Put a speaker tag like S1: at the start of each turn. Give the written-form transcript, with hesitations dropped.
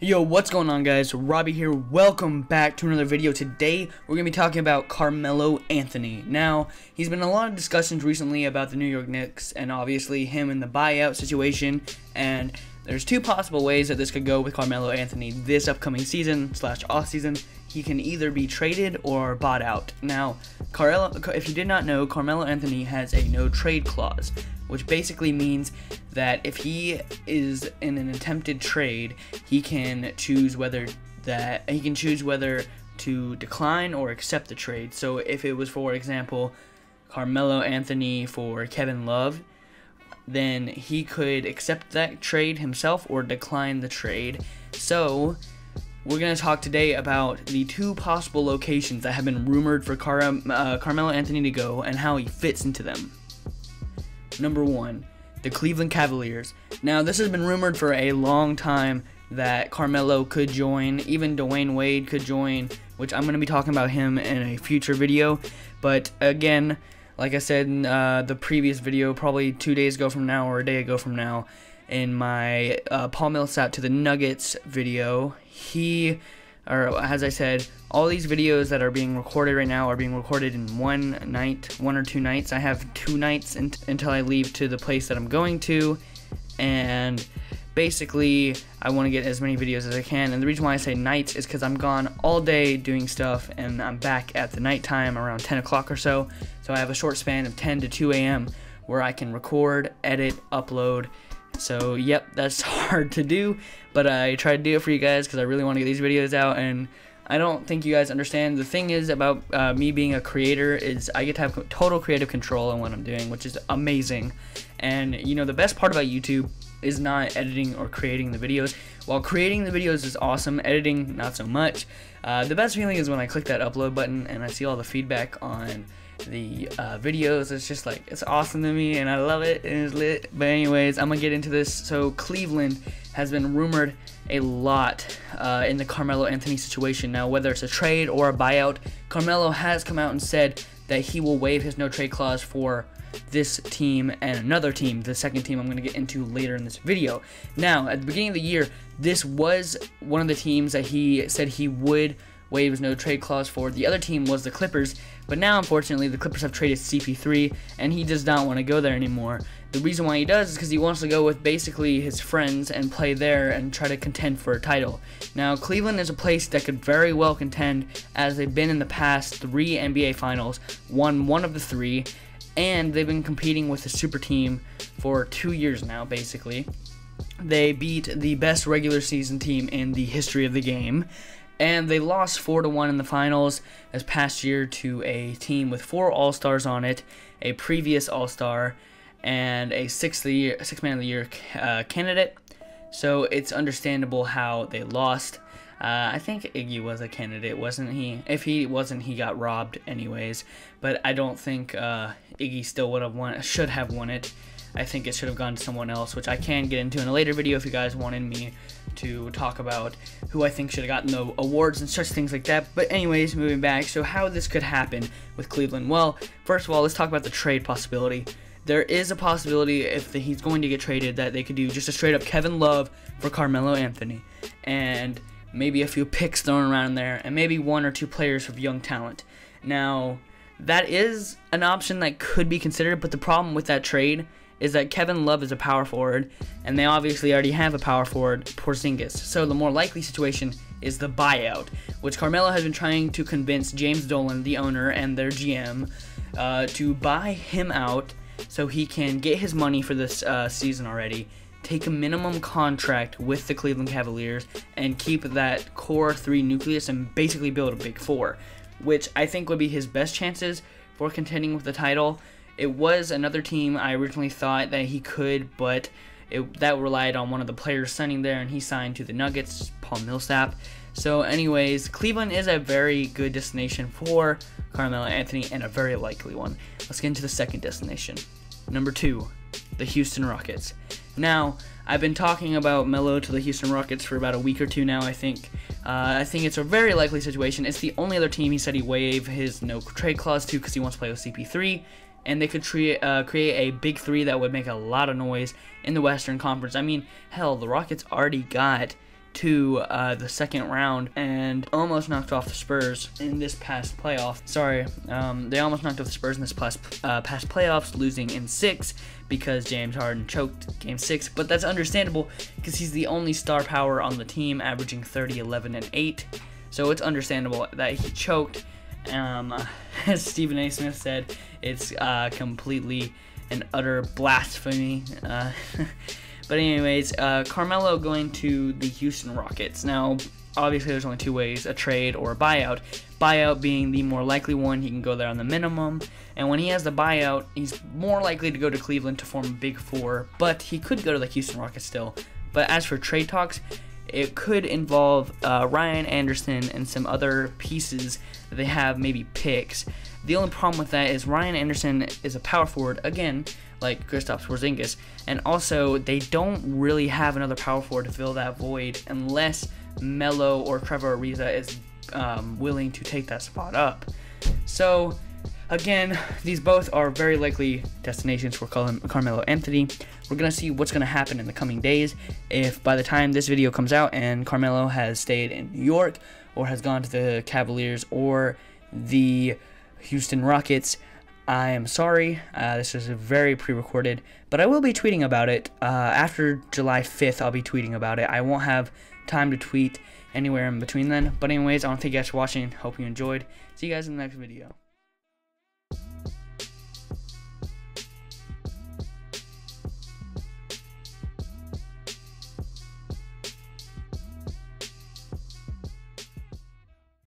S1: Yo, what's going on, guys? Robbie here. Welcome back to another video. Today, we're going to be talking about Carmelo Anthony. Now, he's been in a lot of discussions recently about the New York Knicks and obviously him in the buyout situation. And there's two possible ways that this could go with Carmelo Anthony this upcoming season / off season. He can either be traded or bought out. Now, if you did not know, Carmelo Anthony has a no trade clause, which basically means that if he is in an attempted trade, he can choose whether to decline or accept the trade. So if it was, for example, Carmelo Anthony for Kevin Love, then he could accept that trade himself or decline the trade. So we're going to talk today about the two possible locations that have been rumored for Carmelo Anthony to go and how he fits into them. Number one, the Cleveland Cavaliers. Now, this has been rumored for a long time that Carmelo could join. Even Dwayne Wade could join, which I'm going to be talking about him in a future video. But again, like I said in the previous video, probably 2 days ago from now or a day ago from now, in my Paul Millsap to the Nuggets video, as I said, all these videos that are being recorded right now are being recorded in one or two nights. I have 2 nights until I leave to the place that I'm going to, and basically I want to get as many videos as I can. And the reason why I say nights is because I'm gone all day doing stuff, and I'm back at the nighttime around 10 o'clock or so. So I have a short span of 10 to 2 a.m. where I can record, edit, upload. So yep, that's hard to do, but I try to do it for you guys because I really want to get these videos out, and I don't think you guys understand. The thing is about me being a creator is I get to have total creative control on what I'm doing, which is amazing. And you know, the best part about YouTube is not editing or creating the videos. While creating the videos is awesome, editing not so much. The best feeling is when I click that upload button and I see all the feedback on the videos. It's just like, it's awesome to me and I love it and it's lit. But anyways, I'm gonna get into this. So Cleveland has been rumored a lot in the Carmelo Anthony situation. Now, whether it's a trade or a buyout, Carmelo has come out and said that he will waive his no trade clause for this team and another team, the second team I'm going to get into later in this video. Now, at the beginning of the year, this was one of the teams that he said he would waive his no trade clause for. The other team was the Clippers, but now unfortunately the Clippers have traded CP3 and he does not want to go there anymore. The reason why he does is because he wants to go with basically his friends and play there and try to contend for a title. Now, Cleveland is a place that could very well contend, as they've been in the past 3 NBA finals, won 1 of the 3, and they've been competing with the super team for 2 years now, basically. They beat the best regular season team in the history of the game, and they lost 4-1 in the finals this past year to a team with 4 All-Stars on it, a previous All-Star, and a sixth Man of the Year candidate. So it's understandable how they lost. I think Iggy was a candidate, wasn't he? If he wasn't, he got robbed anyways. But I don't think Iggy still should have won it. I think it should have gone to someone else, which I can get into in a later video if you guys wanted me to talk about who I think should have gotten the awards and such things like that. But anyways, moving back, so how this could happen with Cleveland. Well, first of all, let's talk about the trade possibility. There is a possibility if he's going to get traded that they could do just a straight up Kevin Love for Carmelo Anthony, and maybe a few picks thrown around there, and maybe 1 or 2 players of young talent. Now, that is an option that could be considered, but the problem with that trade is that Kevin Love is a power forward, and they obviously already have a power forward, Porzingis. So the more likely situation is the buyout, which Carmelo has been trying to convince James Dolan, the owner, and their GM, to buy him out so he can get his money for this season already, take a minimum contract with the Cleveland Cavaliers, and keep that core 3 nucleus and basically build a big 4, which I think would be his best chances for contending with the title. It was another team I originally thought that he could, but that relied on one of the players signing there, and he signed to the Nuggets, Paul Millsap. So anyways, Cleveland is a very good destination for Carmelo Anthony and a very likely one. Let's get into the second destination. Number 2, the Houston Rockets. Now, I've been talking about Melo to the Houston Rockets for about a week or 2 now, I think. I think it's a very likely situation. It's the only other team he said he waived his no trade clause to because he wants to play with CP3. And they could create a big 3 that would make a lot of noise in the Western Conference. I mean, hell, the Rockets already got to the second round and almost knocked off the Spurs in this past playoff. Sorry, they almost knocked off the Spurs in this past playoffs, losing in 6 because James Harden choked Game 6. But that's understandable because he's the only star power on the team, averaging 30, 11, and 8. So it's understandable that he choked. As Stephen A. Smith said, it's completely and utter blasphemy. But anyways, Carmelo going to the Houston Rockets. Now, obviously there's only 2 ways, a trade or a buyout. Buyout being the more likely one, he can go there on the minimum. And when he has the buyout, he's more likely to go to Cleveland to form a Big 4, but he could go to the Houston Rockets still. But as for trade talks, it could involve Ryan Anderson and some other pieces that they have, maybe picks. The only problem with that is Ryan Anderson is a power forward, again, like Kristaps Porzingis, and also they don't really have another power forward to fill that void unless Melo or Trevor Ariza is willing to take that spot up. So again, these both are very likely destinations for Carmelo Anthony. We're going to see what's going to happen in the coming days. If by the time this video comes out and Carmelo has stayed in New York or has gone to the Cavaliers or the Houston Rockets, I am sorry. This is very pre-recorded, but I will be tweeting about it. After July 5th, I'll be tweeting about it. I won't have time to tweet anywhere in between then. But anyways, I want to thank you guys for watching. Hope you enjoyed. See you guys in the next video.